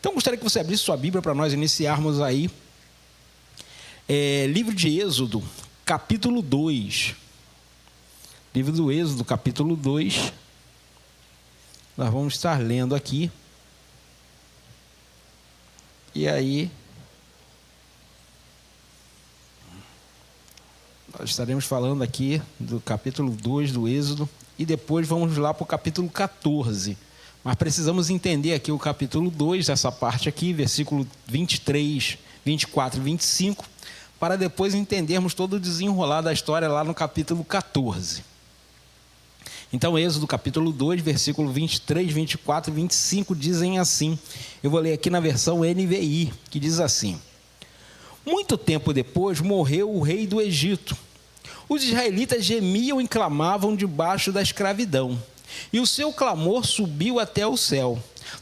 Então, gostaria que você abrisse sua Bíblia para nós iniciarmos aí. Livro de Êxodo, capítulo 2. Livro do Êxodo, capítulo 2. Nós vamos estar lendo aqui. E aí, nós estaremos falando aqui do capítulo 2 do Êxodo. E depois vamos lá para o capítulo 14. Mas precisamos entender aqui o capítulo 2, essa parte aqui, versículo 23, 24 e 25, para depois entendermos todo o desenrolar da história lá no capítulo 14. Então, Êxodo capítulo 2, versículo 23, 24 e 25 dizem assim. Eu vou ler aqui na versão NVI, que diz assim: Muito tempo depois morreu o rei do Egito. Os israelitas gemiam e clamavam debaixo da escravidão, e o seu clamor subiu até o céu.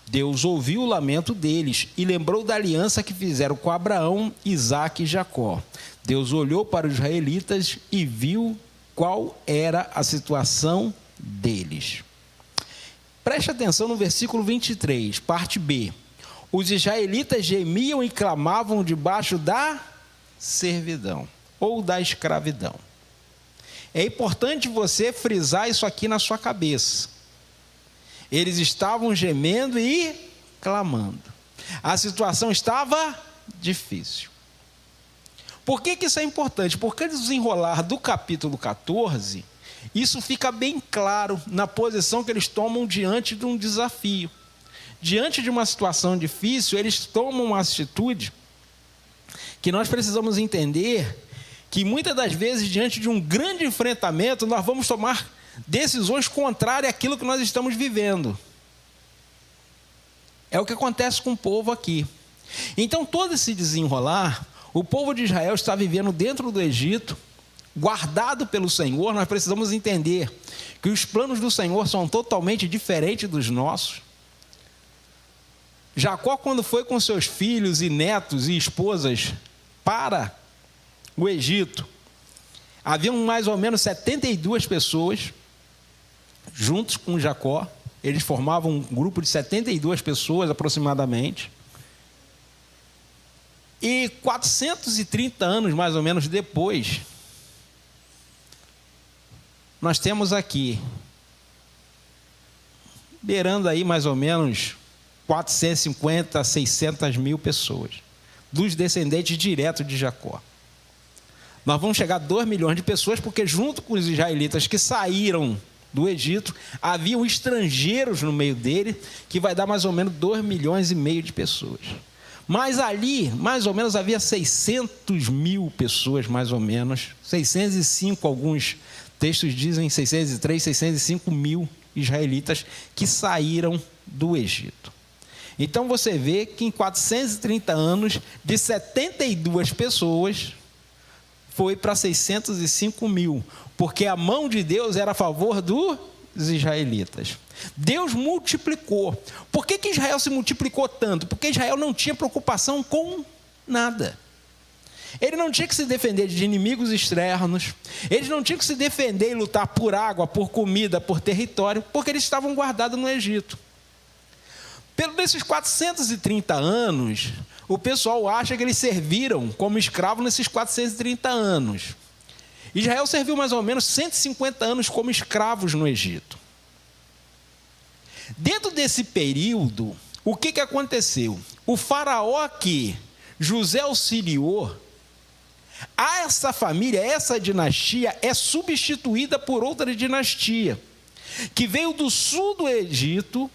Deus ouviu o lamento deles e lembrou da aliança que fizeram com Abraão, Isaque e Jacó. Deus olhou para os israelitas e viu qual era a situação deles. Preste atenção no versículo 23, parte B. Os israelitas gemiam e clamavam debaixo da servidão ou da escravidão. É importante você frisar isso aqui na sua cabeça. Eles estavam gemendo e clamando. A situação estava difícil. Por que isso é importante? Porque no desenrolar do capítulo 14, isso fica bem claro na posição que eles tomam diante de um desafio. Diante de uma situação difícil, eles tomam uma atitude que nós precisamos entender que muitas das vezes, diante de um grande enfrentamento, nós vamos tomar decisões contrárias àquilo que nós estamos vivendo. É o que acontece com o povo aqui. Então, todo esse desenrolar, o povo de Israel está vivendo dentro do Egito, guardado pelo Senhor. Nós precisamos entender que os planos do Senhor são totalmente diferentes dos nossos. Jacó, quando foi com seus filhos e netos e esposas para o Egito, haviam mais ou menos 72 pessoas juntos com Jacó. Eles formavam um grupo de 72 pessoas aproximadamente. E 430 anos mais ou menos depois, nós temos aqui, beirando aí mais ou menos 450 a 600 mil pessoas, dos descendentes diretos de Jacó. Nós vamos chegar a 2 milhões de pessoas, porque junto com os israelitas que saíram do Egito, haviam estrangeiros no meio dele, que vai dar mais ou menos 2 milhões e meio de pessoas. Mas ali, mais ou menos, havia 600 mil pessoas, mais ou menos, 605, alguns textos dizem 603, 605 mil israelitas que saíram do Egito. Então você vê que em 430 anos, de 72 pessoas, foi para 605 mil, porque a mão de Deus era a favor dos israelitas. Deus multiplicou. Por que Israel se multiplicou tanto? Porque Israel não tinha preocupação com nada. Ele não tinha que se defender de inimigos externos, eles não tinham que se defender e lutar por água, por comida, por território, porque eles estavam guardados no Egito. Nesses 430 anos, o pessoal acha que eles serviram como escravos nesses 430 anos. Israel serviu mais ou menos 150 anos como escravos no Egito. Dentro desse período, o que aconteceu? O faraó que José auxiliou, essa família, essa dinastia é substituída por outra dinastia, que veio do sul do Egito,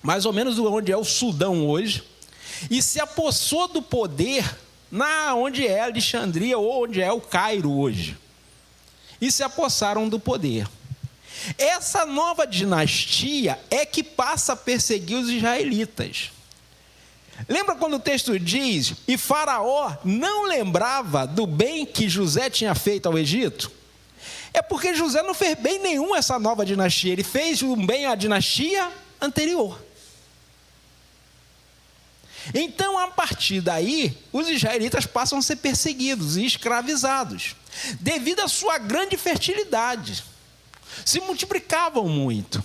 mais ou menos onde é o Sudão hoje, e se apossou do poder onde é Alexandria ou onde é o Cairo hoje. E se apossaram do poder. Essa nova dinastia é que passa a perseguir os israelitas. Lembra quando o texto diz, e Faraó não lembrava do bem que José tinha feito ao Egito? É porque José não fez bem nenhum a essa nova dinastia, ele fez um bem à dinastia anterior. Então, a partir daí, os israelitas passam a ser perseguidos e escravizados, devido à sua grande fertilidade. Se multiplicavam muito.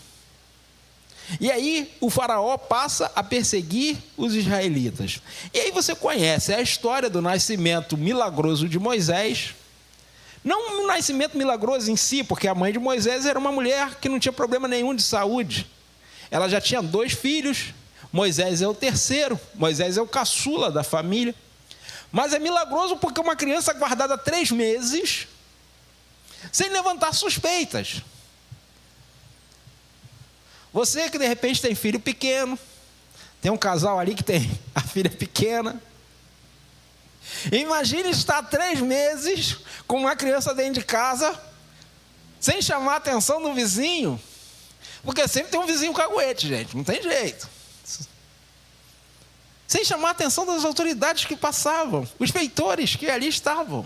E aí o faraó passa a perseguir os israelitas. E aí você conhece a história do nascimento milagroso de Moisés. Não um nascimento milagroso em si, porque a mãe de Moisés era uma mulher que não tinha problema nenhum de saúde. Ela já tinha 2 filhos, Moisés é o terceiro, Moisés é o caçula da família. Mas é milagroso porque uma criança guardada 3 meses, sem levantar suspeitas. Você que de repente tem filho pequeno, tem um casal ali que tem a filha pequena. Imagine estar 3 meses com uma criança dentro de casa, sem chamar a atenção do vizinho, porque sempre tem um vizinho caguete, gente, não tem jeito. Sem chamar a atenção das autoridades que passavam, os feitores que ali estavam.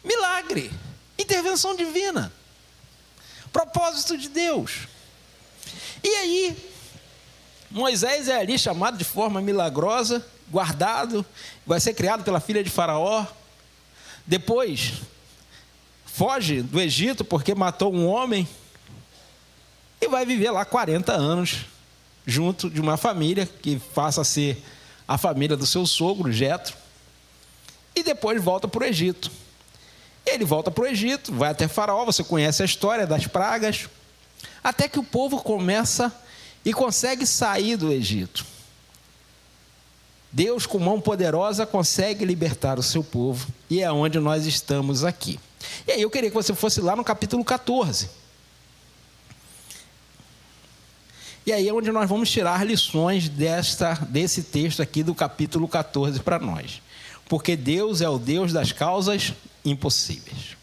Milagre, intervenção divina, propósito de Deus. E aí, Moisés é ali chamado de forma milagrosa, guardado, vai ser criado pela filha de Faraó. Depois, foge do Egito porque matou um homem e vai viver lá 40 anos, junto de uma família que passa a ser a família do seu sogro, Jetro. E depois volta para o Egito. Ele volta para o Egito, vai até Faraó, você conhece a história das pragas, até que o povo começa e consegue sair do Egito. Deus, com mão poderosa, consegue libertar o seu povo, e é onde nós estamos aqui. E aí eu queria que você fosse lá no capítulo 14. E aí é onde nós vamos tirar lições desse texto aqui do capítulo 14 para nós. Porque Deus é o Deus das causas impossíveis.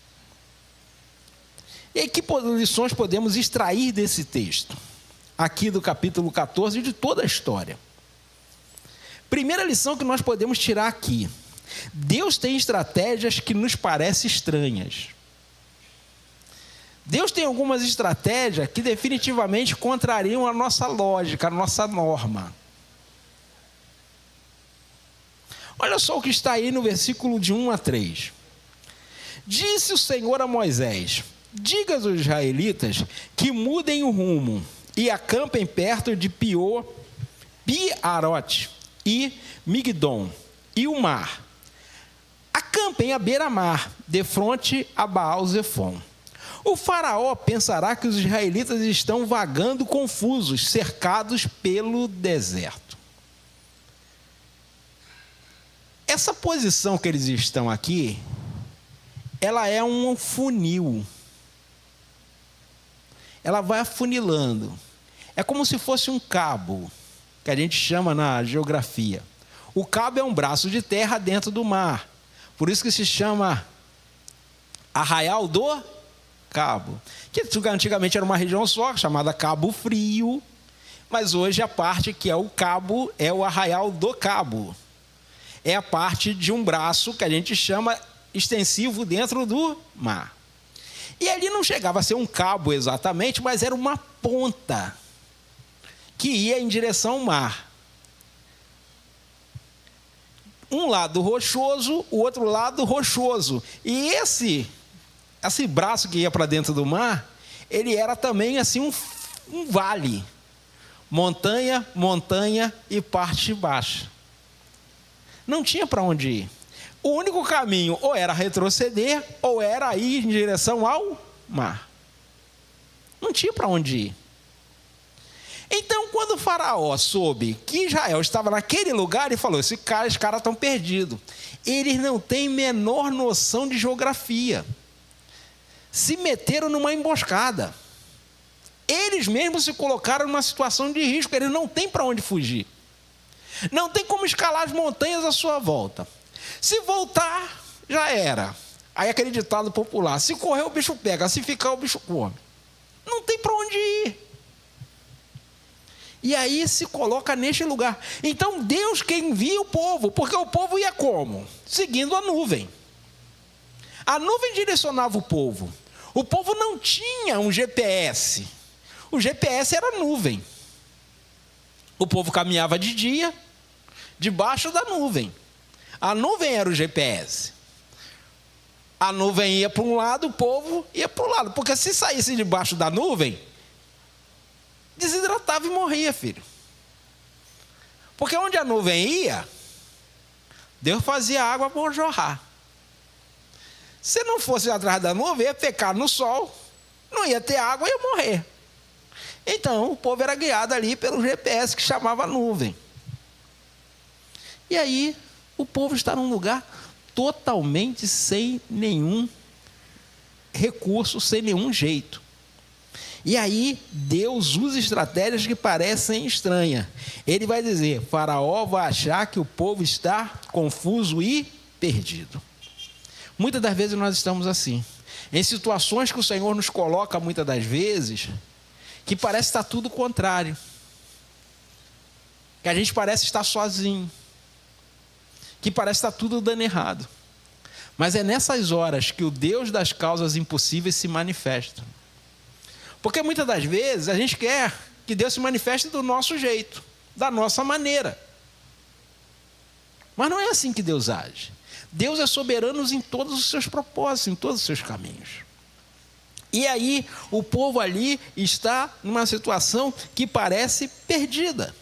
E aí, que lições podemos extrair desse texto, aqui do capítulo 14 e de toda a história? Primeira lição que nós podemos tirar aqui: Deus tem estratégias que nos parecem estranhas. Deus tem algumas estratégias que definitivamente contrariam a nossa lógica, a nossa norma. Olha só o que está aí no versículo de 1 a 3. Disse o Senhor a Moisés: diga aos israelitas que mudem o rumo e acampem perto de Pi-Harote e Migdom e o mar. Acampem à beira-mar, defronte a Baal-Zefon. O faraó pensará que os israelitas estão vagando confusos, cercados pelo deserto. Essa posição que eles estão aqui, ela é um funil. Ela vai afunilando. É como se fosse um cabo, que a gente chama na geografia. O cabo é um braço de terra dentro do mar. Por isso que se chama Arraial do Cabo. Que antigamente era uma região só, chamada Cabo Frio. Mas hoje a parte que é o cabo é o Arraial do Cabo. É a parte de um braço que a gente chama extensivo dentro do mar. E ali não chegava a ser um cabo exatamente, mas era uma ponta que ia em direção ao mar. Um lado rochoso, o outro lado rochoso. E esse braço que ia para dentro do mar, ele era também assim um vale. Montanha, montanha e parte baixa. Não tinha para onde ir. O único caminho ou era retroceder ou era ir em direção ao mar. Não tinha para onde ir. Então, quando o faraó soube que Israel estava naquele lugar, ele falou: esses caras estão perdidos. Eles não têm menor noção de geografia. Se meteram numa emboscada. Eles mesmos se colocaram numa situação de risco. Eles não têm para onde fugir. Não tem como escalar as montanhas à sua volta. Se voltar, já era. Aí aquele ditado popular: se correr o bicho pega, se ficar o bicho come. Não tem para onde ir. E aí se coloca neste lugar. Então Deus que envia o povo, porque o povo ia como? Seguindo a nuvem. A nuvem direcionava o povo. O povo não tinha um GPS. O GPS era a nuvem. O povo caminhava de dia, debaixo da nuvem. A nuvem era o GPS. A nuvem ia para um lado, o povo ia para o lado. Porque se saísse debaixo da nuvem, desidratava e morria, filho. Porque onde a nuvem ia, Deus fazia a água por jorrar. Se não fosse atrás da nuvem, ia pecar no sol, não ia ter água e ia morrer. Então, o povo era guiado ali pelo GPS que chamava nuvem. E aí, o povo está num lugar totalmente sem nenhum recurso, sem nenhum jeito. E aí, Deus usa estratégias que parecem estranhas. Ele vai dizer: Faraó vai achar que o povo está confuso e perdido. Muitas das vezes nós estamos assim, em situações que o Senhor nos coloca muitas das vezes, que parece estar tudo contrário, que a gente parece estar sozinho, que parece estar tudo dando errado. Mas é nessas horas que o Deus das causas impossíveis se manifesta. Porque muitas das vezes a gente quer que Deus se manifeste do nosso jeito, da nossa maneira. Mas não é assim que Deus age. Deus é soberano em todos os seus propósitos, em todos os seus caminhos. E aí o povo ali está numa situação que parece perdida.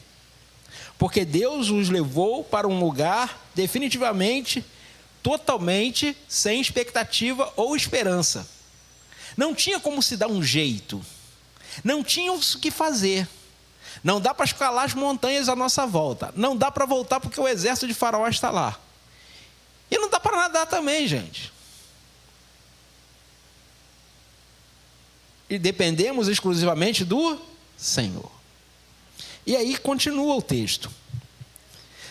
Porque Deus os levou para um lugar definitivamente, totalmente sem expectativa ou esperança. Não tinha como se dar um jeito. Não tinha o que fazer. Não dá para escalar as montanhas à nossa volta. Não dá para voltar porque o exército de Faraó está lá. E não dá para nadar também, gente. E dependemos exclusivamente do Senhor. E aí continua o texto.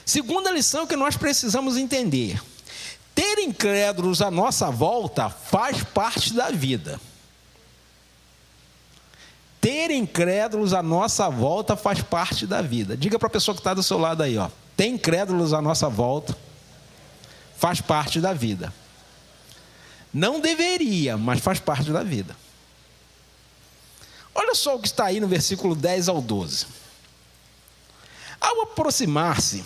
Segunda lição que nós precisamos entender: ter incrédulos à nossa volta faz parte da vida. Ter incrédulos à nossa volta faz parte da vida. Diga para a pessoa que está do seu lado aí, ó. Ter incrédulos à nossa volta faz parte da vida. Não deveria, mas faz parte da vida. Olha só o que está aí no versículo 10 ao 12. Ao aproximar-se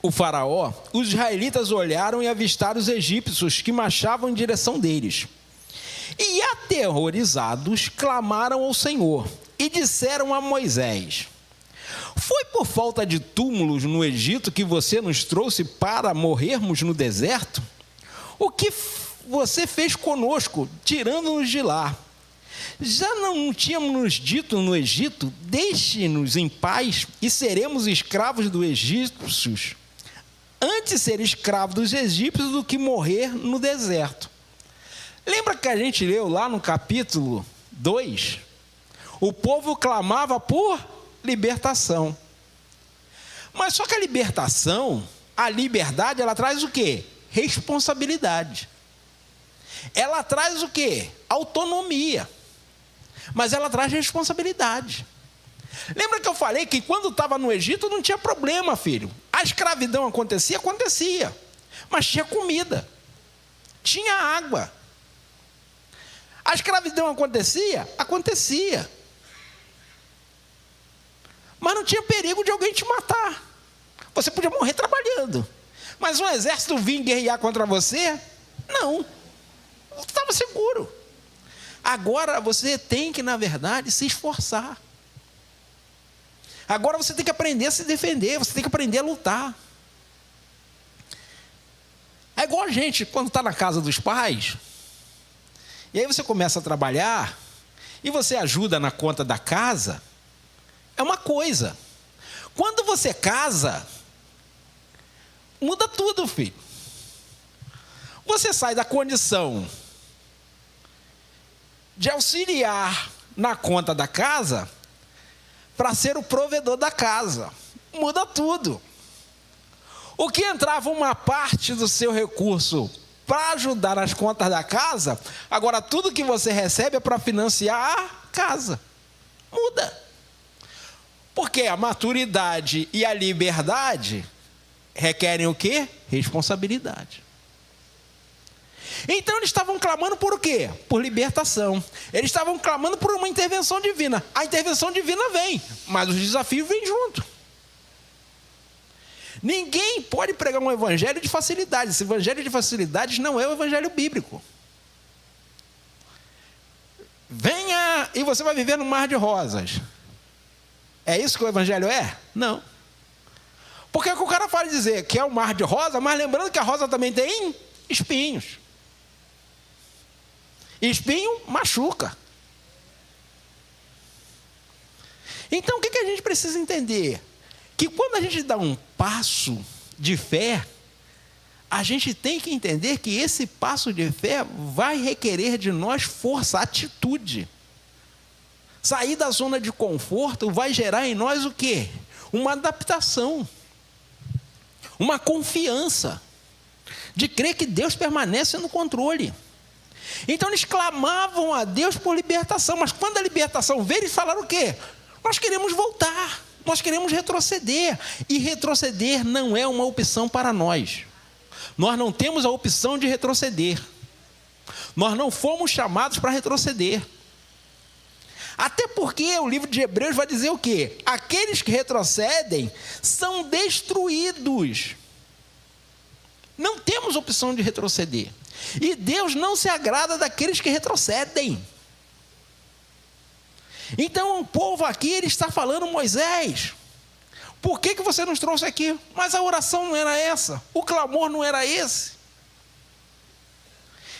o faraó, os israelitas olharam e avistaram os egípcios que marchavam em direção deles. E aterrorizados, clamaram ao Senhor e disseram a Moisés: foi por falta de túmulos no Egito que você nos trouxe para morrermos no deserto? O que você fez conosco, tirando-nos de lá? Já não tínhamos nos dito no Egito: deixe-nos em paz e seremos escravos dos egípcios? Antes ser escravo dos egípcios do que morrer no deserto. Lembra que a gente leu lá no capítulo 2? O povo clamava por libertação. Mas só que a libertação, a liberdade, ela traz o quê? Responsabilidade. Ela traz o quê? Autonomia. Mas ela traz responsabilidade. Lembra que eu falei que quando estava no Egito não tinha problema, filho. A escravidão acontecia, mas tinha comida, tinha água. A escravidão acontecia, mas não tinha perigo de alguém te matar. Você podia morrer trabalhando, mas um exército vir guerrear contra você, não. Estava seguro. Agora você tem que, na verdade, se esforçar. Agora você tem que aprender a se defender, você tem que aprender a lutar. É igual a gente, quando está na casa dos pais, e aí você começa a trabalhar, e você ajuda na conta da casa, é uma coisa. Quando você casa, muda tudo, filho. Você sai da condição de auxiliar na conta da casa para ser o provedor da casa. Muda tudo. O que entrava uma parte do seu recurso para ajudar nas contas da casa, agora tudo que você recebe é para financiar a casa. Muda. Porque a maturidade e a liberdade requerem o quê? Responsabilidade. Então eles estavam clamando por o quê? Por libertação. Eles estavam clamando por uma intervenção divina. A intervenção divina vem, mas os desafios vêm junto. Ninguém pode pregar um evangelho de facilidade. Esse evangelho de facilidades não é o evangelho bíblico. Venha e você vai viver num mar de rosas. É isso que o evangelho é? Não. Porque o cara fala dizer que é um mar de rosa, mas lembrando que a rosa também tem espinhos. E espinho machuca. Então o que a gente precisa entender? Que quando a gente dá um passo de fé, a gente tem que entender que esse passo de fé vai requerer de nós força, atitude. Sair da zona de conforto vai gerar em nós o quê? Uma adaptação. Uma confiança. De crer que Deus permanece no controle. Então eles clamavam a Deus por libertação. Mas quando a libertação veio, eles falaram o quê? Nós queremos voltar. Nós queremos retroceder. E retroceder não é uma opção para nós. Nós não temos a opção de retroceder. Nós não fomos chamados para retroceder. Até porque o livro de Hebreus vai dizer o quê? Aqueles que retrocedem são destruídos. Não temos opção de retroceder. E Deus não se agrada daqueles que retrocedem. Então o povo aqui, ele está falando, Moisés, por que você nos trouxe aqui? Mas a oração não era essa, o clamor não era esse.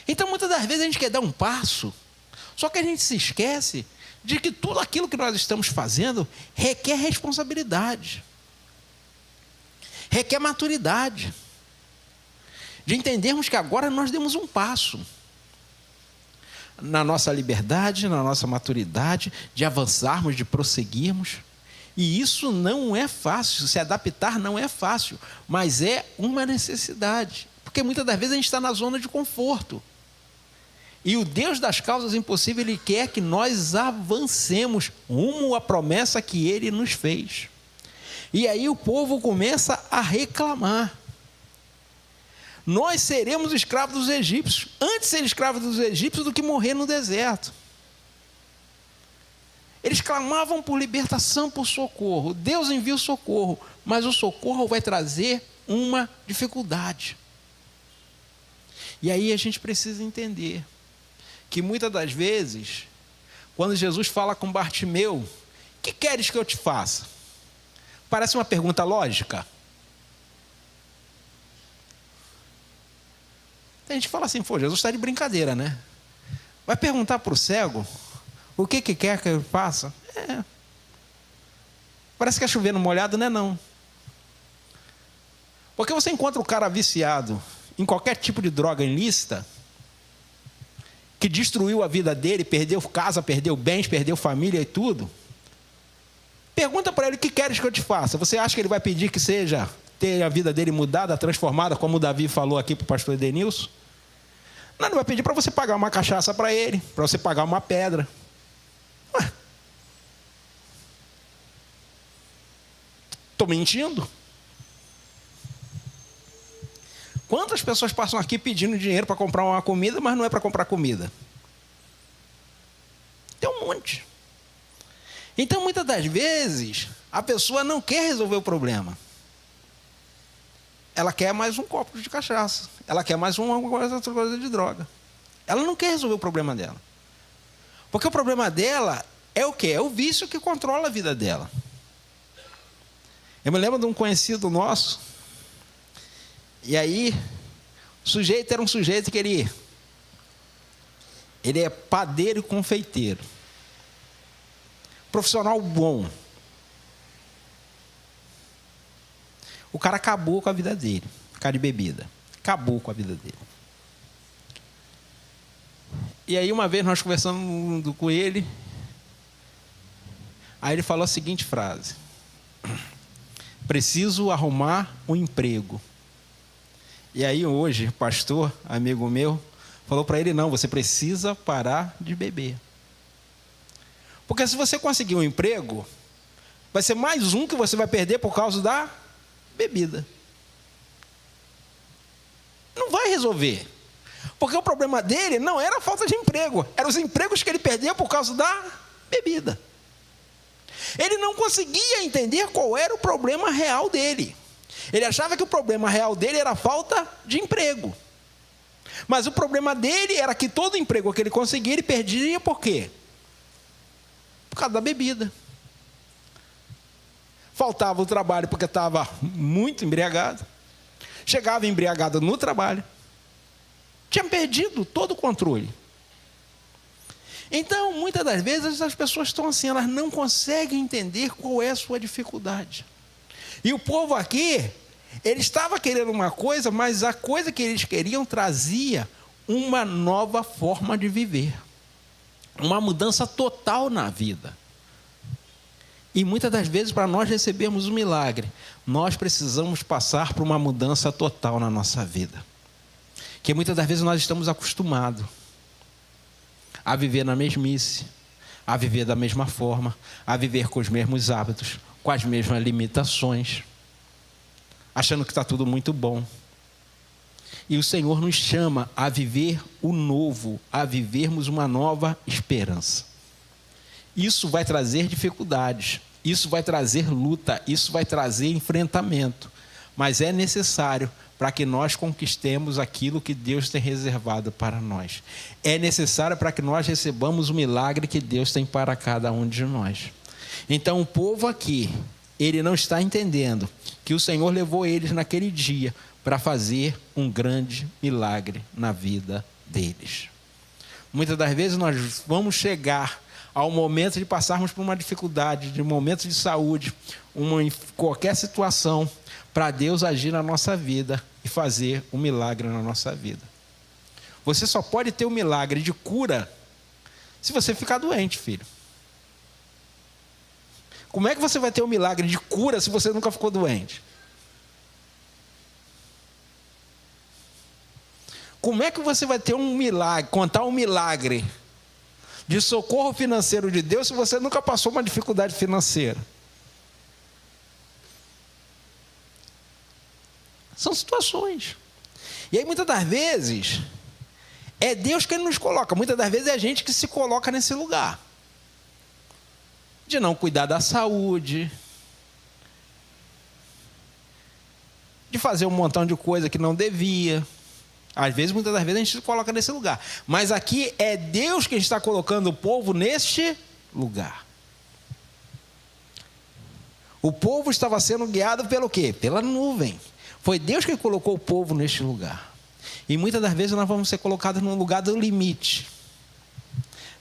Então muitas das vezes a gente quer dar um passo, só que a gente se esquece de que tudo aquilo que nós estamos fazendo requer responsabilidade, requer maturidade, de entendermos que agora nós demos um passo na nossa liberdade, na nossa maturidade, de avançarmos, de prosseguirmos. E isso não é fácil, se adaptar não é fácil, mas é uma necessidade, porque muitas das vezes a gente está na zona de conforto. E o Deus das causas impossíveis, Ele quer que nós avancemos rumo à promessa que Ele nos fez. E aí o povo começa a reclamar. Nós seremos escravos dos egípcios. Antes ser escravos dos egípcios do que morrer no deserto. Eles clamavam por libertação, por socorro. Deus envia o socorro, mas o socorro vai trazer uma dificuldade. E aí a gente precisa entender que muitas das vezes, quando Jesus fala com Bartimeu, o que queres que eu te faça? Parece uma pergunta lógica. A gente fala assim, Jesus está de brincadeira, né? Vai perguntar para o cego, o que quer que eu faça? Parece que é chover no molhado, não é não. Porque você encontra o cara viciado em qualquer tipo de droga ilícita, que destruiu a vida dele, perdeu casa, perdeu bens, perdeu família e tudo. Pergunta para ele, o que queres que eu te faça? Você acha que ele vai pedir que seja ter a vida dele mudada, transformada, como o Davi falou aqui para o pastor Edenilson? Não, ele vai pedir para você pagar uma cachaça para ele, para você pagar uma pedra. Estou mentindo? Quantas pessoas passam aqui pedindo dinheiro para comprar uma comida, mas não é para comprar comida? Tem um monte. Então, muitas das vezes, a pessoa não quer resolver o problema. Ela quer mais um copo de cachaça. Ela quer mais uma outra coisa de droga. Ela não quer resolver o problema dela. Porque o problema dela é o quê? É o vício que controla a vida dela. Eu me lembro de um conhecido nosso. E aí, o sujeito era um sujeito que ele é padeiro e confeiteiro. Profissional bom. O cara acabou com a vida dele, por causa de bebida. Acabou com a vida dele. E aí uma vez nós conversando com ele, aí ele falou a seguinte frase: preciso arrumar um emprego. E aí hoje, pastor, amigo meu, falou para ele, não, você precisa parar de beber. Porque se você conseguir um emprego, vai ser mais um que você vai perder por causa da bebida. Não vai resolver. Porque o problema dele não era a falta de emprego, eram os empregos que ele perdeu por causa da bebida. Ele não conseguia entender qual era o problema real dele. Ele achava que o problema real dele era a falta de emprego. Mas o problema dele era que todo emprego que ele conseguia, ele perdia por quê? por causa da bebida. Faltava o trabalho porque estava muito embriagado. Chegava embriagado no trabalho. Tinha perdido todo o controle. Então, muitas das vezes, as pessoas estão assim, elas não conseguem entender qual é a sua dificuldade. E o povo aqui, ele estava querendo uma coisa, mas a coisa que eles queriam trazia uma nova forma de viver. Uma mudança total na vida. E muitas das vezes, para nós recebermos um milagre, nós precisamos passar por uma mudança total na nossa vida. Que muitas das vezes nós estamos acostumados a viver na mesmice, a viver da mesma forma, a viver com os mesmos hábitos, com as mesmas limitações, achando que está tudo muito bom. E o Senhor nos chama a viver o novo, a vivermos uma nova esperança. Isso vai trazer dificuldades, isso vai trazer luta, isso vai trazer enfrentamento, mas é necessário para que nós conquistemos aquilo que Deus tem reservado para nós. É necessário para que nós recebamos o milagre que Deus tem para cada um de nós. Então o povo aqui, ele não está entendendo que o Senhor levou eles naquele dia para fazer um grande milagre na vida deles. Muitas das vezes nós vamos chegar ao momento de passarmos por uma dificuldade, de um momento de saúde, qualquer situação, para Deus agir na nossa vida e fazer um milagre na nossa vida. Você só pode ter um milagre de cura se você ficar doente, filho. Como é que você vai ter um milagre de cura se você nunca ficou doente? Como é que você vai ter um milagre, contar um milagre de socorro financeiro de Deus se você nunca passou uma dificuldade financeira? São situações. E aí muitas das vezes é Deus que nos coloca, muitas das vezes é a gente que se coloca nesse lugar de não cuidar da saúde, de fazer um montão de coisa que não devia. Às vezes, muitas das vezes a gente se coloca nesse lugar, mas aqui é Deus que está colocando o povo neste lugar. O povo estava sendo guiado pelo quê? Pela nuvem. Foi Deus que colocou o povo neste lugar. E muitas das vezes nós vamos ser colocados num lugar do limite.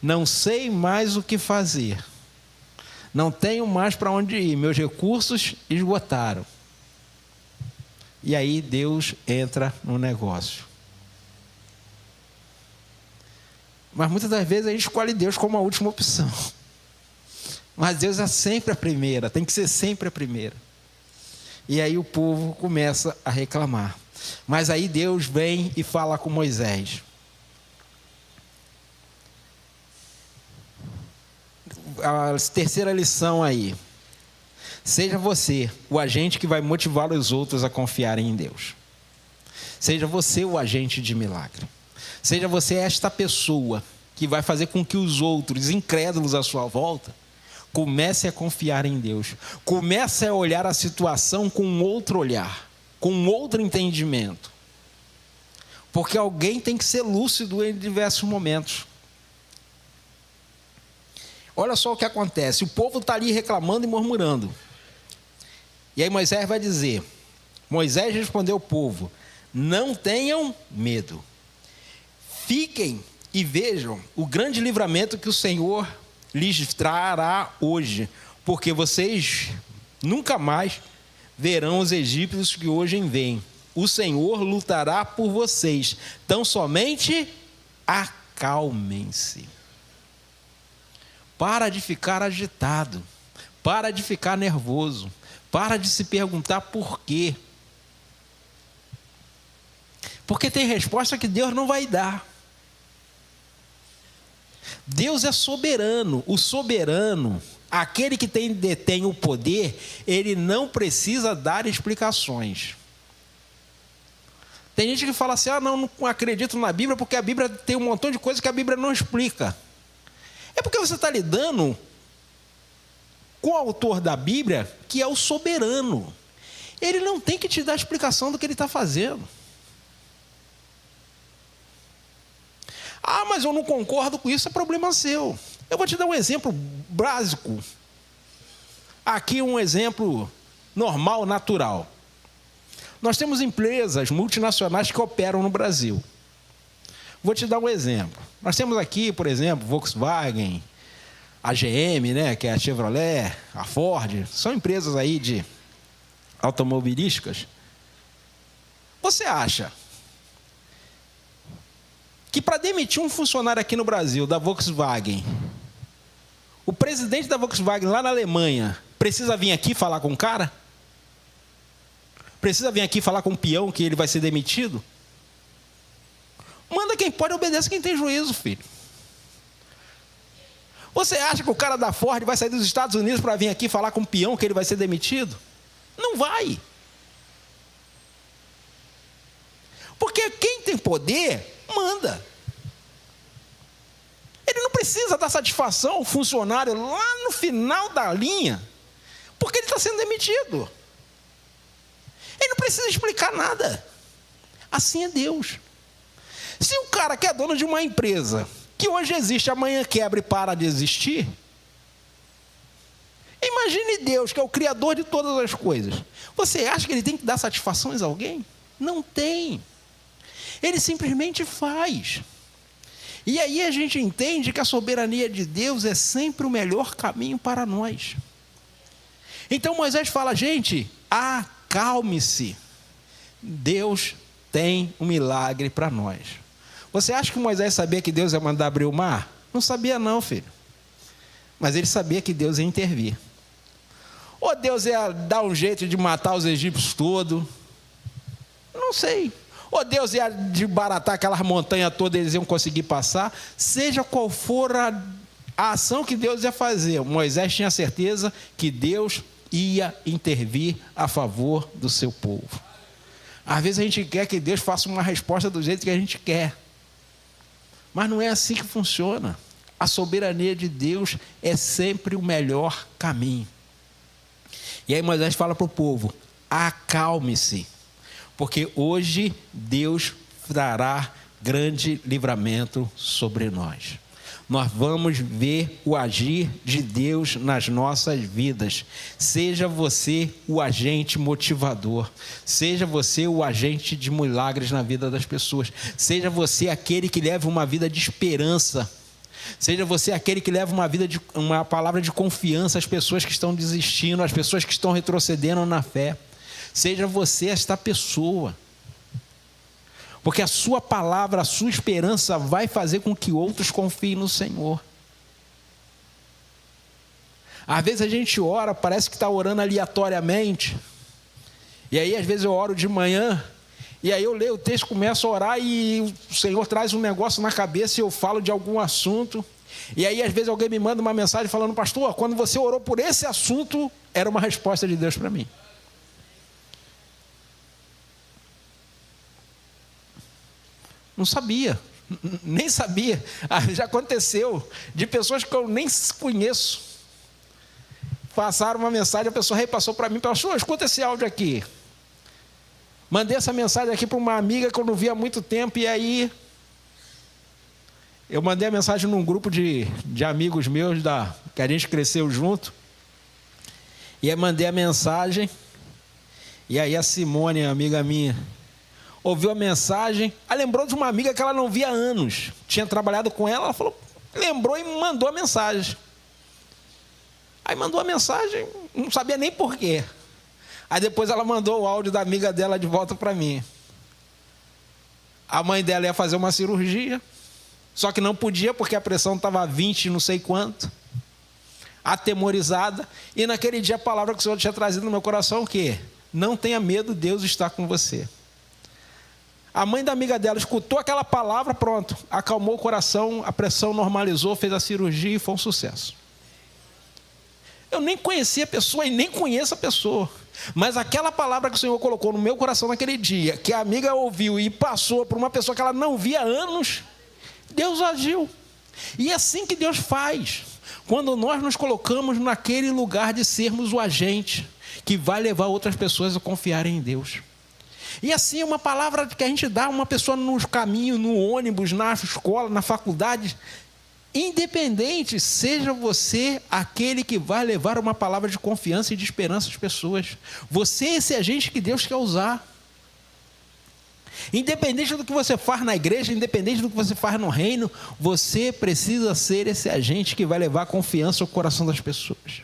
Não sei mais o que fazer. Não tenho mais para onde ir. Meus recursos esgotaram. E aí Deus entra no negócio. Mas muitas das vezes a gente escolhe Deus como a última opção. Mas Deus é sempre a primeira. Tem que ser sempre a primeira. E aí o povo começa a reclamar. Mas aí Deus vem e fala com Moisés. A terceira lição aí. Seja você o agente que vai motivar os outros a confiarem em Deus. Seja você o agente de milagre. Seja você esta pessoa que vai fazer com que os outros, incrédulos à sua volta, comece a confiar em Deus. Comece a olhar a situação com um outro olhar, com um outro entendimento. Porque alguém tem que ser lúcido em diversos momentos. Olha só o que acontece. O povo está ali reclamando e murmurando. E aí Moisés vai dizer, Moisés respondeu ao povo, não tenham medo. Fiquem e vejam o grande livramento que o Senhor lhes trará hoje, porque vocês nunca mais verão os egípcios que hoje vêm. O Senhor lutará por vocês, tão somente acalmem-se. Para de ficar agitado, para de ficar nervoso, para de se perguntar por quê. Porque tem resposta que Deus não vai dar. Deus é soberano. O soberano, aquele que detém o poder, ele não precisa dar explicações. Tem gente que fala assim, não acredito na Bíblia porque a Bíblia tem um montão de coisas que a Bíblia não explica. É porque você está lidando com o autor da Bíblia, que é o soberano. Ele não tem que te dar explicação do que ele está fazendo. Mas eu não concordo com isso, é problema seu. Eu vou te dar um exemplo básico. Aqui um exemplo normal, natural. Nós temos empresas multinacionais que operam no Brasil. Vou te dar um exemplo. Nós temos aqui, por exemplo, Volkswagen, a GM, né, que é a Chevrolet, a Ford, são empresas aí de automobilísticas. Você acha que para demitir um funcionário aqui no Brasil da Volkswagen, o presidente da Volkswagen lá na Alemanha precisa vir aqui falar com o cara? Precisa vir aqui falar com o peão que ele vai ser demitido? Manda quem pode, obedece quem tem juízo, filho. Você acha que o cara da Ford vai sair dos Estados Unidos para vir aqui falar com o peão que ele vai ser demitido? Não vai. Porque quem tem poder, manda. Ele não precisa dar satisfação ao funcionário lá no final da linha, porque ele está sendo demitido. Ele não precisa explicar nada. Assim é Deus. Se o cara que é dono de uma empresa, que hoje existe, amanhã quebra e para de existir, imagine Deus, que é o Criador de todas as coisas. Você acha que ele tem que dar satisfações a alguém? Não tem. Ele simplesmente faz. E aí a gente entende que a soberania de Deus é sempre o melhor caminho para nós. Então Moisés fala, gente, acalme-se. Deus tem um milagre para nós. Você acha que Moisés sabia que Deus ia mandar abrir o mar? Não sabia não, filho. Mas ele sabia que Deus ia intervir. Ou Deus ia dar um jeito de matar os egípcios todos? Não sei. Ou Deus ia desbaratar aquelas montanhas todas e eles iam conseguir passar? Seja qual for a ação que Deus ia fazer, Moisés tinha certeza que Deus ia intervir a favor do seu povo. Às vezes a gente quer que Deus faça uma resposta do jeito que a gente quer. Mas não é assim que funciona. A soberania de Deus é sempre o melhor caminho. E aí Moisés fala para o povo, acalme-se, porque hoje Deus trará grande livramento sobre nós. Nós vamos ver o agir de Deus nas nossas vidas. Seja você o agente motivador. Seja você o agente de milagres na vida das pessoas. Seja você aquele que leva uma vida de esperança. Seja você aquele que leva uma palavra de confiança às pessoas que estão desistindo, às pessoas que estão retrocedendo na fé. Seja você esta pessoa. Porque a sua palavra, a sua esperança vai fazer com que outros confiem no Senhor. Às vezes a gente ora, parece que está orando aleatoriamente. E aí às vezes eu oro de manhã, e aí eu leio o texto, começo a orar e o Senhor traz um negócio na cabeça e eu falo de algum assunto. E aí às vezes alguém me manda uma mensagem falando, pastor, quando você orou por esse assunto, era uma resposta de Deus para mim. Não sabia, nem sabia. Já aconteceu de pessoas que eu nem conheço. Passaram uma mensagem, a pessoa repassou para mim, pastor, escuta esse áudio aqui. Mandei essa mensagem aqui para uma amiga que eu não via há muito tempo, e aí eu mandei a mensagem num grupo de amigos meus, que a gente cresceu junto, e aí mandei a mensagem, e aí a Simone, amiga minha, ouviu a mensagem, lembrou de uma amiga que ela não via há anos, tinha trabalhado com ela, ela falou, lembrou e me mandou a mensagem. Aí mandou a mensagem, não sabia nem porquê. Aí depois ela mandou o áudio da amiga dela de volta para mim. A mãe dela ia fazer uma cirurgia, só que não podia porque a pressão estava 20 não sei quanto, atemorizada, e naquele dia a palavra que o Senhor tinha trazido no meu coração, o quê? Não tenha medo, Deus está com você. A mãe da amiga dela escutou aquela palavra, pronto, acalmou o coração, a pressão normalizou, fez a cirurgia e foi um sucesso. Eu nem conhecia a pessoa e nem conheço a pessoa, mas aquela palavra que o Senhor colocou no meu coração naquele dia, que a amiga ouviu e passou por uma pessoa que ela não via há anos, Deus agiu. E é assim que Deus faz, quando nós nos colocamos naquele lugar de sermos o agente que vai levar outras pessoas a confiarem em Deus. E assim, uma palavra que a gente dá a uma pessoa no caminho, no ônibus, na escola, na faculdade, independente, seja você aquele que vai levar uma palavra de confiança e de esperança às pessoas. Você é esse agente que Deus quer usar. Independente do que você faz na igreja, independente do que você faz no reino, você precisa ser esse agente que vai levar confiança ao coração das pessoas.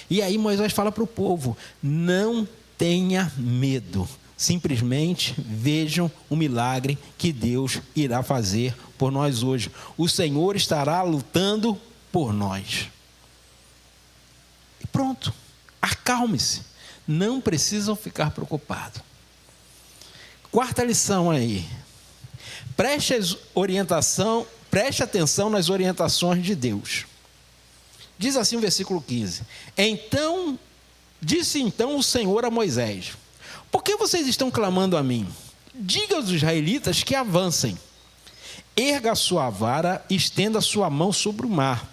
E aí Moisés fala para o povo: não tenha medo, simplesmente vejam o milagre que Deus irá fazer por nós hoje. O Senhor estará lutando por nós. E pronto, acalme-se, não precisam ficar preocupados. Quarta lição aí: preste atenção nas orientações de Deus. Diz assim o versículo 15: disse então o Senhor a Moisés: por que vocês estão clamando a mim? Diga aos israelitas que avancem. Erga a sua vara, estenda a sua mão sobre o mar,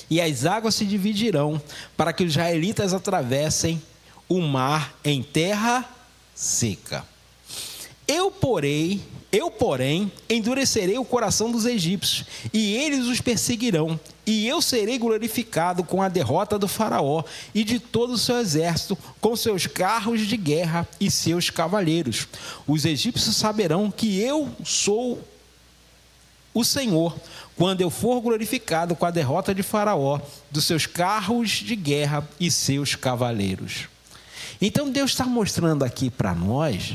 e as águas se dividirão, para que os israelitas atravessem o mar em terra seca. Eu, porém, endurecerei o coração dos egípcios, e eles os perseguirão, e eu serei glorificado com a derrota do faraó e de todo o seu exército, com seus carros de guerra e seus cavaleiros. Os egípcios saberão que eu sou o Senhor, quando eu for glorificado com a derrota de faraó, dos seus carros de guerra e seus cavaleiros. Então Deus está mostrando aqui para nós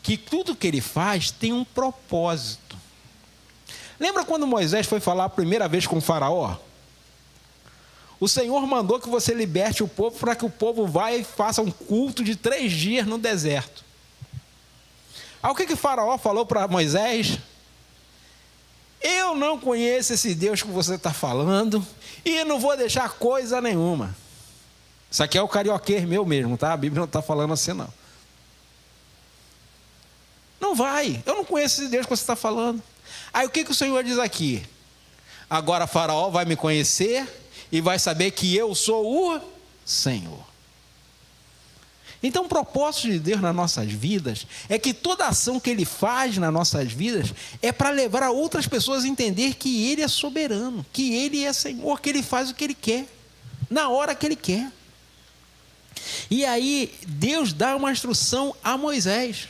que tudo que ele faz tem um propósito. Lembra quando Moisés foi falar a primeira vez com o faraó? O Senhor mandou que você liberte o povo para que o povo vá e faça um culto de 3 dias no deserto. Aí o que o faraó falou para Moisés? Eu não conheço esse Deus que você está falando e não vou deixar coisa nenhuma. Isso aqui é o carioquês meu mesmo, tá? A Bíblia não está falando assim não. Não vai, eu não conheço esse Deus que você está falando. Aí o que o Senhor diz aqui? Agora faraó vai me conhecer e vai saber que eu sou o Senhor. Então o propósito de Deus nas nossas vidas é que toda ação que Ele faz nas nossas vidas é para levar a outras pessoas a entender que Ele é soberano, que Ele é Senhor, que Ele faz o que Ele quer, na hora que Ele quer. E aí Deus dá uma instrução a Moisés.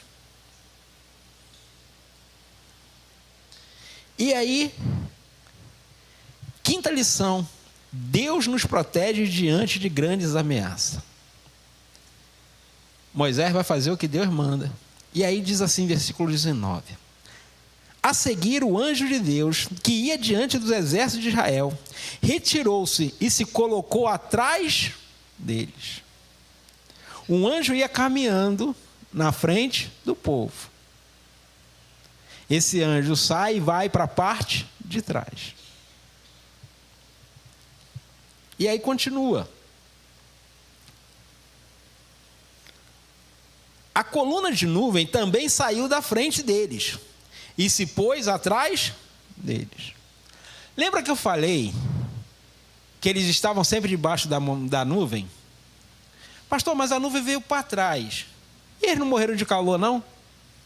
E aí, quinta lição: Deus nos protege diante de grandes ameaças. Moisés vai fazer o que Deus manda. E aí diz assim, versículo 19: a seguir, o anjo de Deus, que ia diante dos exércitos de Israel, retirou-se e se colocou atrás deles. Um anjo ia caminhando na frente do povo. Esse anjo sai e vai para a parte de trás. E aí continua. A coluna de nuvem também saiu da frente deles e se pôs atrás deles. Lembra que eu falei que eles estavam sempre debaixo da nuvem? Pastor, mas a nuvem veio para trás. E eles não morreram de calor, não?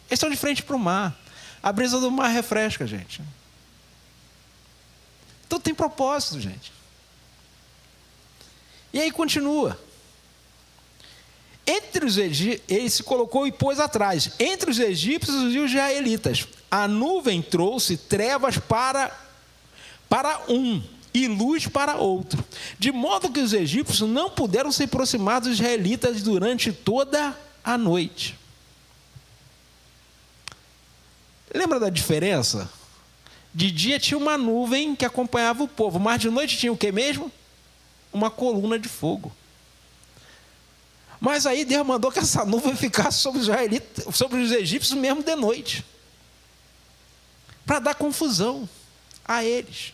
Eles estão de frente para o mar. A brisa do mar refresca, gente. Então tem propósito, gente. E aí continua. Ele se colocou e pôs atrás, entre os egípcios e os israelitas. A nuvem trouxe trevas para um e luz para outro, de modo que os egípcios não puderam se aproximar dos israelitas durante toda a noite. Lembra da diferença? De dia tinha uma nuvem que acompanhava o povo, mas de noite tinha o que mesmo? Uma coluna de fogo. Mas aí Deus mandou que essa nuvem ficasse sobre os israelitas, sobre os egípcios mesmo de noite, para dar confusão a eles,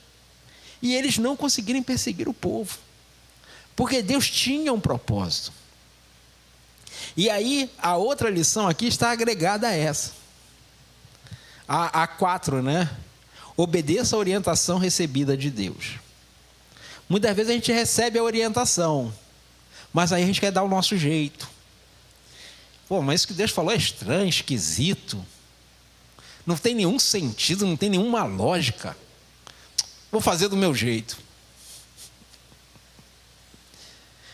e eles não conseguirem perseguir o povo, porque Deus tinha um propósito. E aí a outra lição aqui está agregada a essa. A 4, né? Obedeça a orientação recebida de Deus. Muitas vezes a gente recebe a orientação, mas aí a gente quer dar o nosso jeito. Pô, mas isso que Deus falou é estranho, esquisito. Não tem nenhum sentido, não tem nenhuma lógica. vou fazer do meu jeito.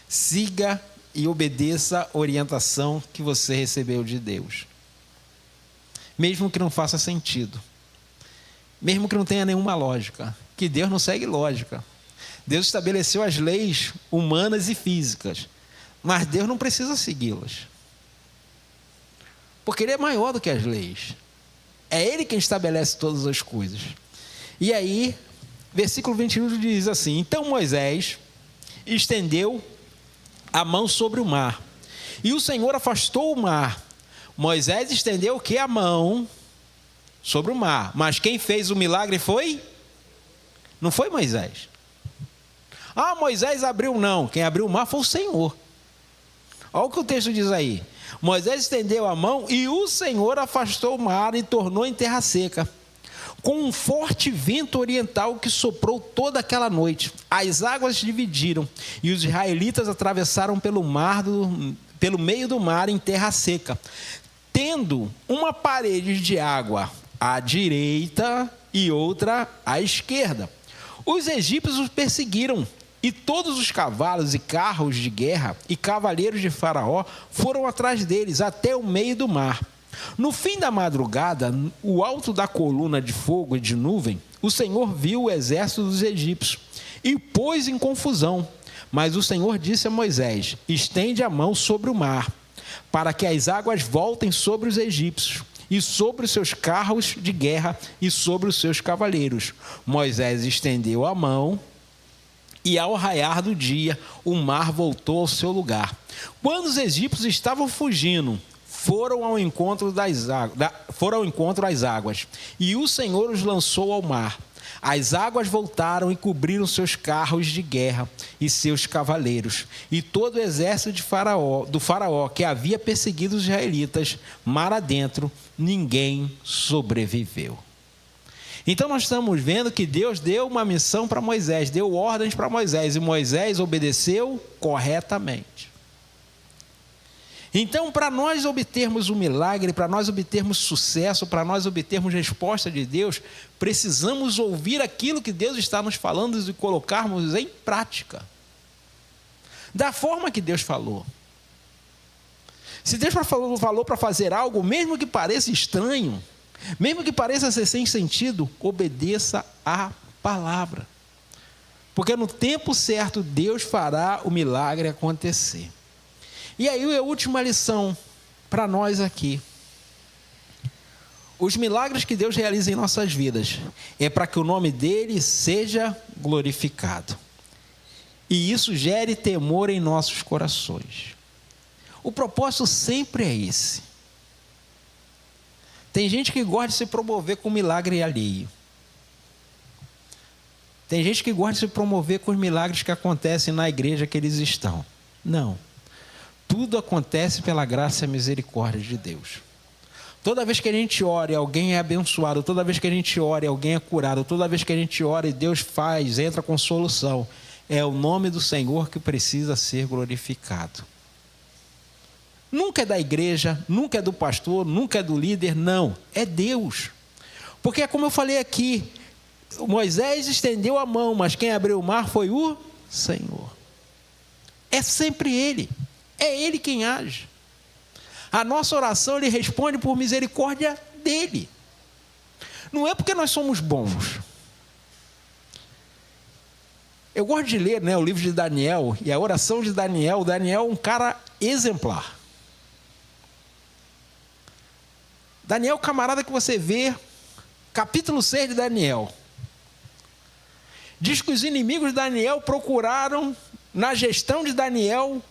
Siga e obedeça a orientação que você recebeu de Deus. Mesmo que não faça sentido. Mesmo que não tenha nenhuma lógica. Que Deus não segue lógica. Deus estabeleceu as leis humanas e físicas. Mas Deus não precisa segui-las. Porque Ele é maior do que as leis. É Ele quem estabelece todas as coisas. E aí, versículo 21 diz assim: então Moisés estendeu a mão sobre o mar, e o Senhor afastou o mar. Moisés estendeu o que? A mão sobre o mar. Mas quem fez o milagre foi? Não foi Moisés. Ah, Moisés abriu, não. Quem abriu o mar foi o Senhor. Olha o que o texto diz aí. Moisés estendeu a mão e o Senhor afastou o mar e tornou em terra seca, com um forte vento oriental que soprou toda aquela noite. As águas se dividiram e os israelitas atravessaram pelo meio do mar em terra seca, tendo uma parede de água à direita e outra à esquerda. Os egípcios os perseguiram, e todos os cavalos e carros de guerra e cavaleiros de Faraó foram atrás deles até o meio do mar. No fim da madrugada, no alto da coluna de fogo e de nuvem, o Senhor viu o exército dos egípcios e pôs em confusão. Mas o Senhor disse a Moisés: estende a mão sobre o mar, para que as águas voltem sobre os egípcios, e sobre os seus carros de guerra e sobre os seus cavaleiros. Moisés estendeu a mão, e ao raiar do dia, o mar voltou ao seu lugar. Quando os egípcios estavam fugindo, foram ao encontro às águas, e o Senhor os lançou ao mar. As águas voltaram e cobriram seus carros de guerra e seus cavaleiros, e todo o exército do faraó que havia perseguido os israelitas, mar adentro, ninguém sobreviveu. Então nós estamos vendo que Deus deu uma missão para Moisés, deu ordens para Moisés, e Moisés obedeceu corretamente. Então, para nós obtermos um milagre, para nós obtermos sucesso, para nós obtermos resposta de Deus, precisamos ouvir aquilo que Deus está nos falando e colocarmos em prática, da forma que Deus falou. Se Deus falou para fazer algo, mesmo que pareça estranho, mesmo que pareça ser sem sentido, obedeça à palavra. Porque no tempo certo, Deus fará o milagre acontecer. E aí a última lição para nós aqui. Os milagres que Deus realiza em nossas vidas é para que o nome dele seja glorificado. E isso gere temor em nossos corações. O propósito sempre é esse. Tem gente que gosta de se promover com milagre alheio. Tem gente que gosta de se promover com os milagres que acontecem na igreja que eles estão. Não. Tudo acontece pela graça e misericórdia de Deus. Toda vez que a gente ora e alguém é abençoado, toda vez que a gente ora e alguém é curado, toda vez que a gente ora e Deus entra com solução, é o nome do Senhor que precisa ser glorificado. Nunca é da igreja, nunca é do pastor, nunca é do líder, não. É Deus. Porque é como eu falei aqui, Moisés estendeu a mão, mas quem abriu o mar foi o Senhor. É sempre Ele. É Ele quem age. A nossa oração Ele responde por misericórdia dEle. Não é porque nós somos bons. Eu gosto de ler, o livro de Daniel e a oração de Daniel. Daniel é um cara exemplar. Daniel, camarada que você vê, capítulo 6 de Daniel. Diz que os inimigos de Daniel procuraram na gestão de Daniel,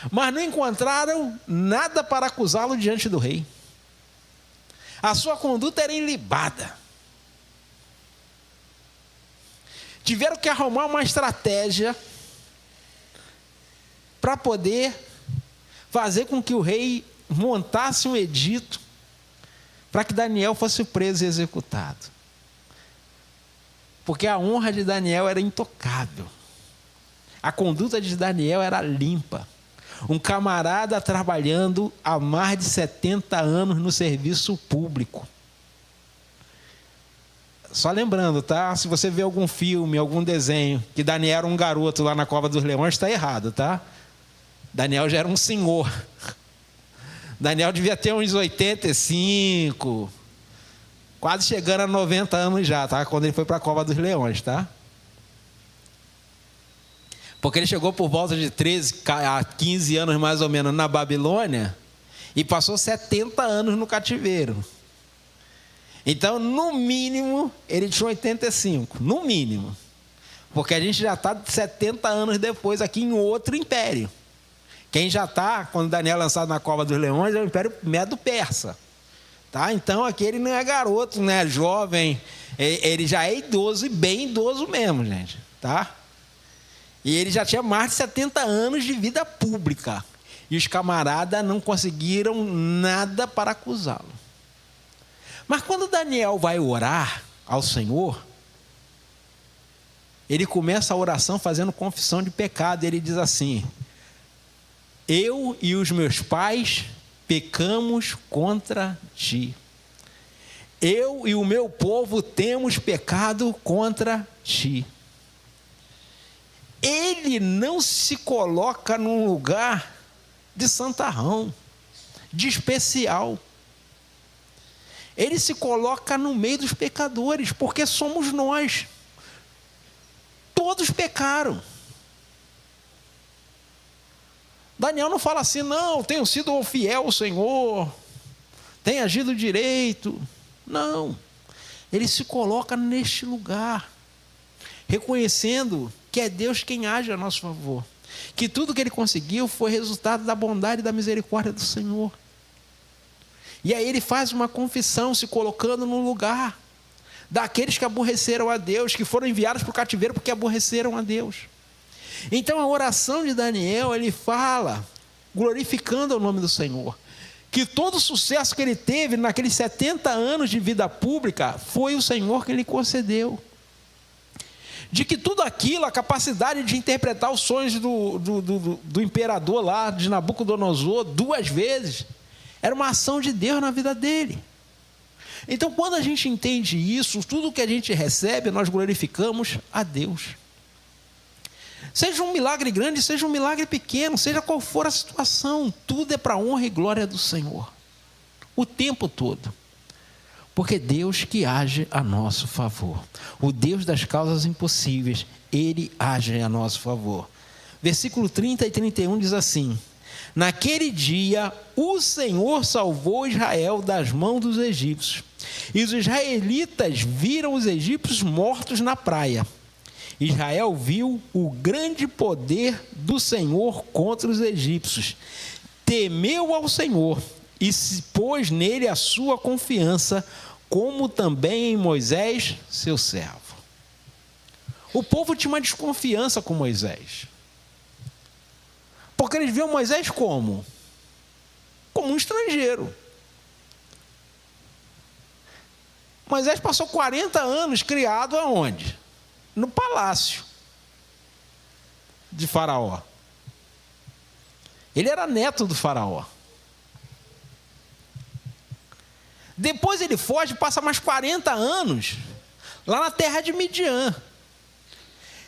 mas não encontraram nada para acusá-lo diante do rei. A sua conduta era ilibada. Tiveram que arrumar uma estratégia para poder fazer com que o rei montasse um edito para que Daniel fosse preso e executado. Porque a honra de Daniel era intocável. A conduta de Daniel era limpa. Um camarada trabalhando há mais de 70 anos no serviço público. Só lembrando, tá? Se você vê algum filme, algum desenho, que Daniel era um garoto lá na cova dos leões, está errado, tá? Daniel já era um senhor. Daniel devia ter uns 85, quase chegando a 90 anos já, tá? Quando ele foi para a cova dos leões, tá? Porque ele chegou por volta de 13 a 15 anos mais ou menos na Babilônia e passou 70 anos no cativeiro. Então, no mínimo, ele tinha 85, no mínimo. Porque a gente já está 70 anos depois aqui em outro império. Quem já está, quando Daniel é lançado na cova dos leões, é o Império Medo-Persa. Tá? Então, aqui ele não é garoto, não é jovem, ele já é idoso e bem idoso mesmo, gente. Tá? E ele já tinha mais de 70 anos de vida pública. E os camaradas não conseguiram nada para acusá-lo. Mas quando Daniel vai orar ao Senhor, ele começa a oração fazendo confissão de pecado. Ele diz assim: eu e os meus pais pecamos contra ti. Eu e o meu povo temos pecado contra ti. Ele não se coloca num lugar de santarrão, de especial. Ele se coloca no meio dos pecadores, porque somos nós. Todos pecaram. Daniel não fala assim: não, tenho sido fiel ao Senhor, tenho agido direito. Não. Ele se coloca neste lugar, reconhecendo que é Deus quem age a nosso favor, que tudo que ele conseguiu foi resultado da bondade e da misericórdia do Senhor. E aí ele faz uma confissão, se colocando no lugar daqueles que aborreceram a Deus, que foram enviados para o cativeiro porque aborreceram a Deus. Então a oração de Daniel, ele fala, glorificando o nome do Senhor, que todo o sucesso que ele teve naqueles 70 anos de vida pública, foi o Senhor que lhe concedeu. De que tudo aquilo, a capacidade de interpretar os sonhos do imperador lá, de Nabucodonosor, 2 vezes, era uma ação de Deus na vida dele. Então, quando a gente entende isso, tudo que a gente recebe, nós glorificamos a Deus. Seja um milagre grande, seja um milagre pequeno, seja qual for a situação, tudo é para a honra e glória do Senhor. O tempo todo. Porque Deus que age a nosso favor. O Deus das causas impossíveis, Ele age a nosso favor. Versículo 30 e 31 diz assim: naquele dia, o Senhor salvou Israel das mãos dos egípcios. E os israelitas viram os egípcios mortos na praia. Israel viu o grande poder do Senhor contra os egípcios. Temeu ao Senhor e se pôs nele a sua confiança, como também em Moisés, seu servo. O povo tinha uma desconfiança com Moisés. Porque eles viam Moisés como? Como um estrangeiro. Moisés passou 40 anos criado aonde? No palácio de Faraó. Ele era neto do Faraó. Depois ele foge, passa mais 40 anos lá na terra de Midian.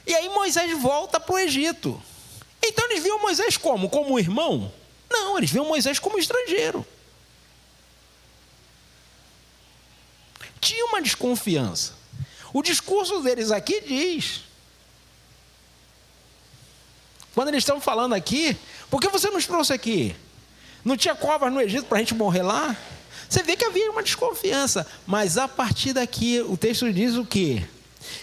E aí Moisés volta para o Egito. Então eles viam Moisés como? Como um irmão? Não, eles viam Moisés como estrangeiro. Tinha uma desconfiança. O discurso deles aqui diz, quando eles estão falando aqui, por que você nos trouxe aqui? Não tinha covas no Egito para a gente morrer lá? Você vê que havia uma desconfiança, mas a partir daqui o texto diz o quê?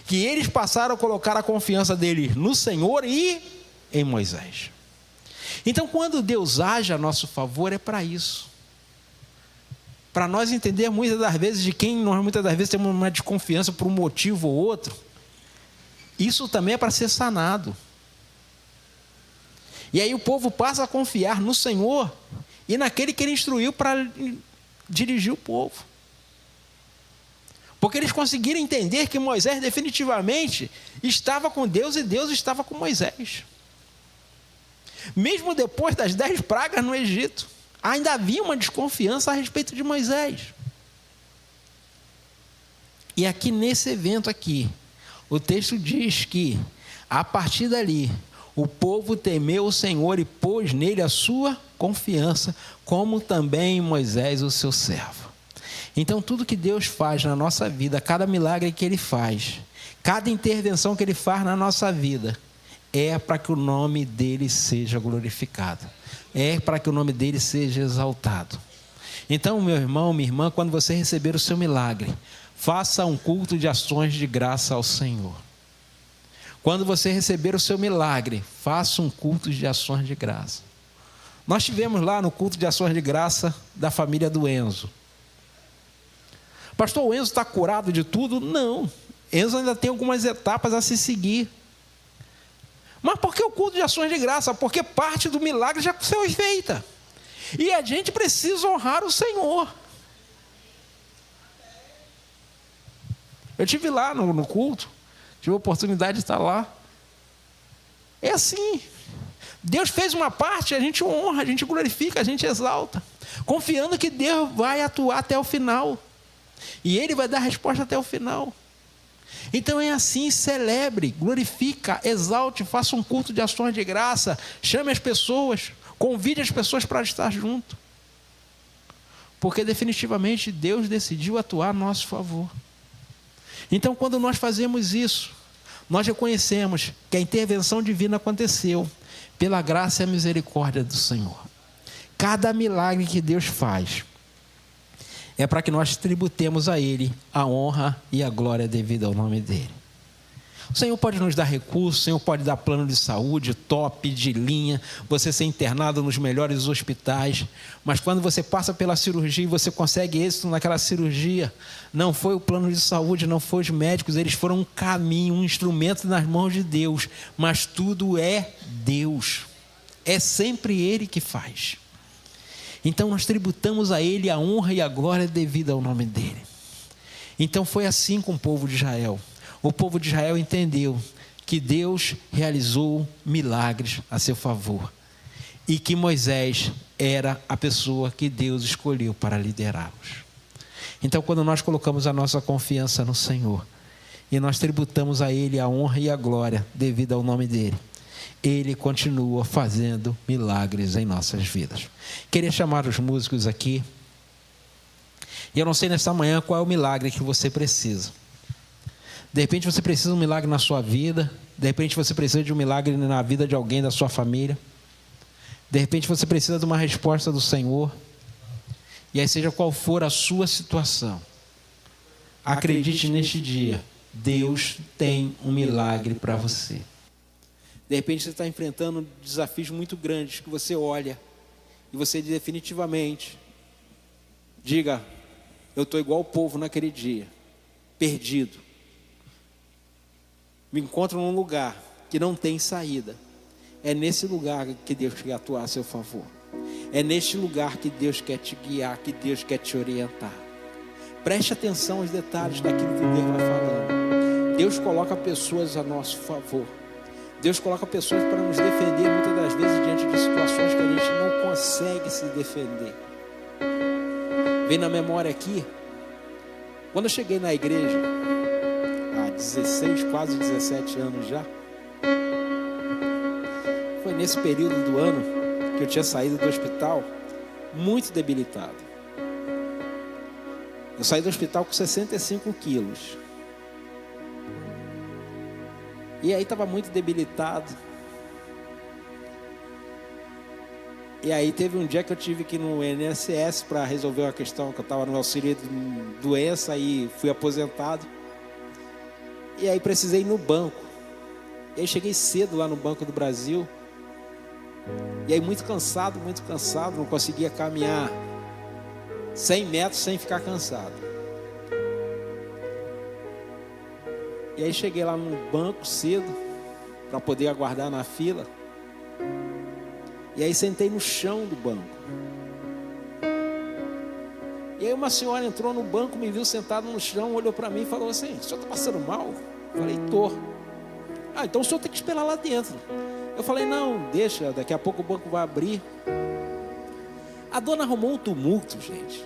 Que eles passaram a colocar a confiança deles no Senhor e em Moisés. Então, quando Deus age a nosso favor, é para isso. Para nós entender muitas das vezes de quem nós muitas das vezes temos uma desconfiança por um motivo ou outro, isso também é para ser sanado. E aí o povo passa a confiar no Senhor e naquele que ele instruiu para dirigir o povo. Porque eles conseguiram entender que Moisés definitivamente estava com Deus e Deus estava com Moisés. Mesmo depois das 10 pragas no Egito, ainda havia uma desconfiança a respeito de Moisés. E aqui nesse evento aqui, o texto diz que, a partir dali, o povo temeu o Senhor e pôs nele a sua confiança, como também em Moisés, o seu servo. Então, tudo que Deus faz na nossa vida, cada milagre que Ele faz, cada intervenção que Ele faz na nossa vida, é para que o nome dEle seja glorificado. É para que o nome dEle seja exaltado. Então, meu irmão, minha irmã, quando você receber o seu milagre, faça um culto de ações de graça ao Senhor. Quando você receber o seu milagre, faça um culto de ações de graça. Nós tivemos lá no culto de ações de graça da família do Enzo. Pastor, o Enzo está curado de tudo? Não. Enzo ainda tem algumas etapas a se seguir. Mas por que o culto de ações de graça? Porque parte do milagre já foi feita. E a gente precisa honrar o Senhor. Eu estive lá no culto, tive a oportunidade de estar lá. É assim. Deus fez uma parte, a gente honra, a gente glorifica, a gente exalta, confiando que Deus vai atuar até o final. E Ele vai dar resposta até o final. Então é assim, celebre, glorifica, exalte, faça um culto de ações de graça, chame as pessoas, convide as pessoas para estar junto. Porque definitivamente Deus decidiu atuar a nosso favor. Então quando nós fazemos isso, nós reconhecemos que a intervenção divina aconteceu pela graça e a misericórdia do Senhor. Cada milagre que Deus faz é para que nós tributemos a Ele a honra e a glória devida ao nome dEle. O Senhor pode nos dar recursos, o Senhor pode dar plano de saúde, top, de linha, você ser internado nos melhores hospitais, mas quando você passa pela cirurgia e você consegue êxito naquela cirurgia, não foi o plano de saúde, não foi os médicos, eles foram um caminho, um instrumento nas mãos de Deus, mas tudo é Deus, é sempre Ele que faz. Então nós tributamos a Ele a honra e a glória devida ao nome dEle. Então foi assim com o povo de Israel. O povo de Israel entendeu que Deus realizou milagres a seu favor e que Moisés era a pessoa que Deus escolheu para liderá-los. Então, quando nós colocamos a nossa confiança no Senhor e nós tributamos a Ele a honra e a glória devida ao nome dEle, Ele continua fazendo milagres em nossas vidas. Queria chamar os músicos aqui. E eu não sei nesta manhã qual é o milagre que você precisa. De repente você precisa de um milagre na sua vida. De repente você precisa de um milagre na vida de alguém da sua família. De repente você precisa de uma resposta do Senhor. E aí seja qual for a sua situação, acredite neste dia, Deus tem um milagre para você. De repente você está enfrentando desafios muito grandes que você olha e você definitivamente diga: eu estou igual o povo naquele dia, perdido. Me encontro num lugar que não tem saída. É nesse lugar que Deus quer atuar a seu favor. É neste lugar que Deus quer te guiar, que Deus quer te orientar. Preste atenção aos detalhes daquilo que Deus vai falando. Deus coloca pessoas a nosso favor. Deus coloca pessoas para nos defender muitas das vezes diante de situações que a gente não consegue se defender. Vem na memória aqui, quando eu cheguei na igreja, há 16, quase 17 anos já, foi nesse período do ano que eu tinha saído do hospital muito debilitado. Eu saí do hospital com 65 quilos. E aí estava muito debilitado. E aí teve um dia que eu tive que ir no INSS para resolver uma questão, que eu estava no auxílio de doença e fui aposentado. E aí precisei ir no banco. E aí cheguei cedo lá no Banco do Brasil. E aí muito cansado, não conseguia caminhar 100 metros sem ficar cansado. E aí cheguei lá no banco cedo, para poder aguardar na fila. E aí sentei no chão do banco. E aí uma senhora entrou no banco, me viu sentado no chão, olhou para mim e falou assim: o senhor está passando mal? Eu falei: tô. Ah, então o senhor tem que esperar lá dentro. Eu falei: não, deixa, daqui a pouco o banco vai abrir. A dona arrumou um tumulto, gente,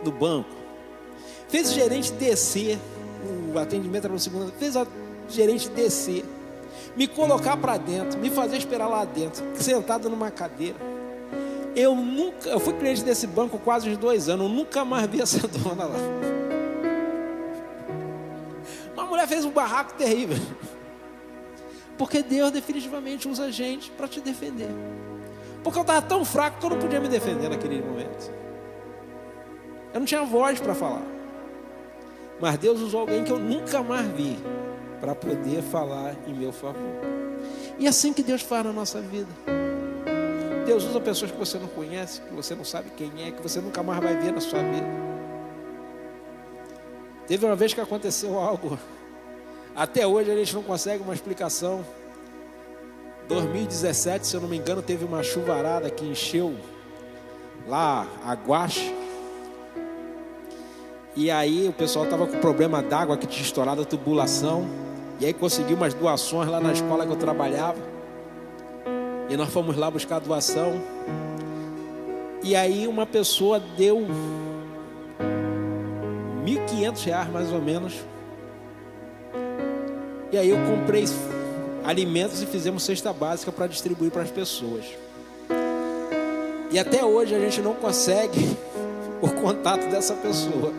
no banco. Fez o gerente descer o atendimento era no segundo, fez a gerente descer, me colocar para dentro, me fazer esperar lá dentro, sentado numa cadeira. Eu fui cliente desse banco quase uns 2 anos, eu nunca mais vi essa dona lá. Uma mulher fez um barraco terrível. Porque Deus definitivamente usa a gente para te defender. Porque eu estava tão fraco que eu não podia me defender naquele momento. Eu não tinha voz para falar. Mas Deus usou alguém que eu nunca mais vi para poder falar em meu favor. E é assim que Deus faz na nossa vida. Deus usa pessoas que você não conhece, que você não sabe quem é, que você nunca mais vai ver na sua vida. Teve uma vez que aconteceu algo, até hoje a gente não consegue uma explicação. 2017, se eu não me engano, teve uma chuvarada que encheu lá a Guache. E aí o pessoal estava com problema d'água, que tinha estourado a tubulação. E aí consegui umas doações lá na escola que eu trabalhava. E nós fomos lá buscar a doação. E aí uma pessoa deu R$1.500 mais ou menos. E aí eu comprei alimentos e fizemos cesta básica para distribuir para as pessoas. E até hoje a gente não consegue o contato dessa pessoa.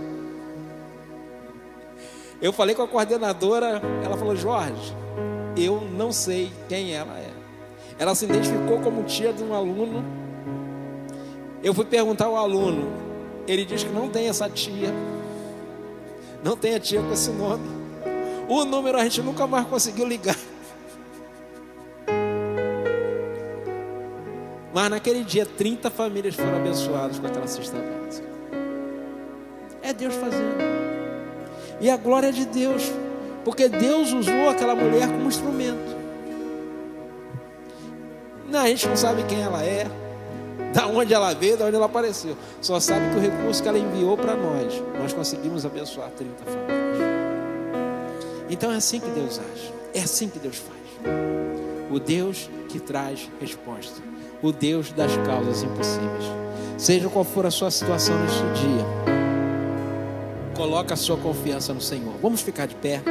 Eu falei com a coordenadora, ela falou: Jorge, eu não sei quem ela é. Ela se identificou como tia de um aluno. Eu fui perguntar ao aluno, ele diz que não tem essa tia, não tem a tia com esse nome. O número a gente nunca mais conseguiu ligar. Mas naquele dia 30 famílias foram abençoadas com aquela cesta básica. É Deus fazendo. E a glória é de Deus, porque Deus usou aquela mulher como instrumento. Não, a gente não sabe quem ela é, da onde ela veio, da onde ela apareceu. Só sabe que o recurso que ela enviou para nós conseguimos abençoar 30 famílias. Então é assim que Deus age, é assim que Deus faz. O Deus que traz resposta, o Deus das causas impossíveis. Seja qual for a sua situação neste dia, coloca a sua confiança no Senhor. Vamos ficar de pé.